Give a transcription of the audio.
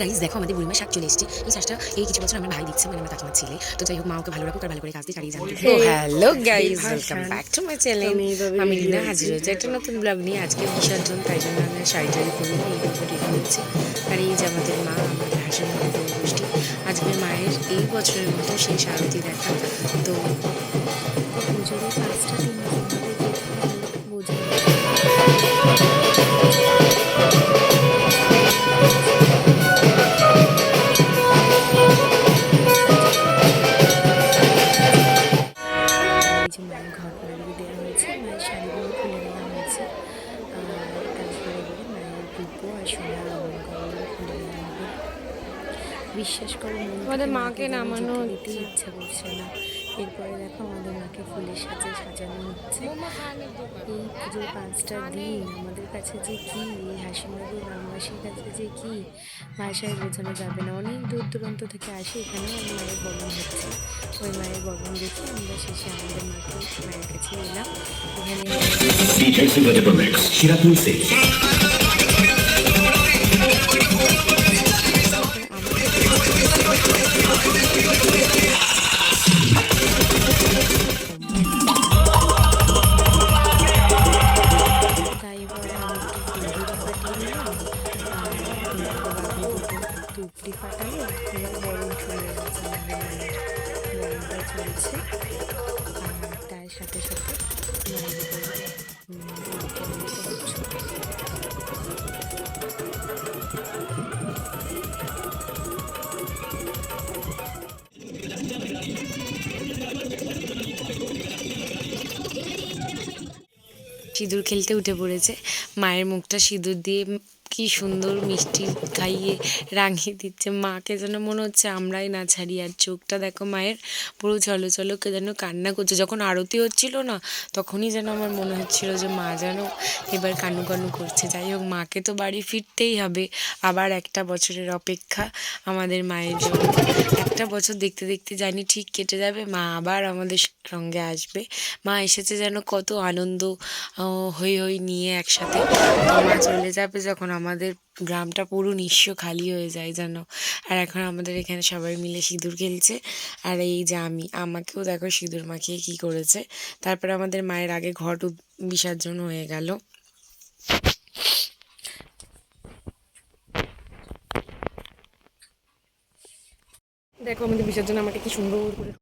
Guys দেখো আমাদের বুড়িমা শাক চলে এসেছে। এই শাকটা এই কিছু বছর আমার ভাই দিচ্ছে, মানে আমার কাকিমার ছেলে। তো যাই হোক, মা ওকে ভালো রাখুক আর ভালো করে কাজ দিয়ে চালিয়ে যান। ও hello guys, welcome back to my channel. আমি রিনা হাজির হয়েছি একটা নতুন ব্লগ নিয়ে। আজকে বিসর্জন, তাই জন্য আমরা শাড়ি টাড়ি পরে এইভাবে রেডি হচ্ছি। আর এই যে আমাদের মা, আমাদের হাসির মতো গোষ্ঠী। আজকে মায়ের এই বছরের মতো শেষ আরতি দেখা। তো পুজোর 5টা দিন বোঝা যে মায়ের ঘর বাড়ি দেওয়া হয়েছে, মায়ের শাড়িগুলো খুলে দেওয়া হয়েছে। তারপরে মায়ের রূপো আর সোনার অলঙ্কারগুলো খুলে দেওয়া হবে। বিশ্বাস করো, আমাদের মাকে নামানো দিতে ইচ্ছা করছে না। এরপরে দেখো আমাদের মাকে ফুলের সাথে সাজানো হচ্ছে। এই পুজোর 5টা দিন আমাদের কাছে যে কি, এই হাসিমাদুর গ্রামবাসীর কাছে যে কি ভাষায় বোঝানো যাবে না। অনেক দূর দূরান্ত থেকে আসে এখানেও আমি মায়ের বরণ হচ্ছে। ওই মায়ের বরণ দেখে আমরা শেষে আমাদের মাকে মায়ের কাছে এলাম। ধূপটি ফাটালে এবার বরণ চলে গেছে, আমাদের মায়ের বরণটা চলছে। আর তার সাথে সাথে সিঁদুর খেলতে উঠে পড়েছে। মায়ের মুখটা সিঁদুর দিয়ে কি সুন্দর মিষ্টি খাইয়ে রাঙিয়ে দিচ্ছে। মাকে যেন মনে হচ্ছে আমরাই না ছাড়ি। আর চোখটা দেখো মায়ের পুরো চলো চলো কে যেন কান্না করছে। যখন আরতি হচ্ছিল না, তখনই যেন আমার মনে হচ্ছিল যে মা যেন এবার কান্নু কান্নু করছে। যাই হোক, মাকে তো বাড়ি ফিরতেই হবে। আবার একটা বছরের অপেক্ষা আমাদের মায়ের জন্য। একটা বছর দেখতে দেখতে জানি ঠিক কেটে যাবে, মা আবার আমাদের সঙ্গে আসবে। মা এসেছে যেন কত আনন্দ হই হই নিয়ে একসাথে। মা চলে যাবে যখন আমাদের গ্রামটা পুরো নিঃস্ব খালি হয়ে যায় যেন। আর এখন আমাদের এখানে সবাই মিলে সিঁদুর খেলছে। আর এই যে আমাকেও দেখো সিঁদুর মাখিয়ে কি করেছে। তারপরে আমাদের মায়ের আগে ঘট বিসর্জন হয়ে গেল। দেখো আমাদের বিসর্জন আমাকে কি সুন্দর করে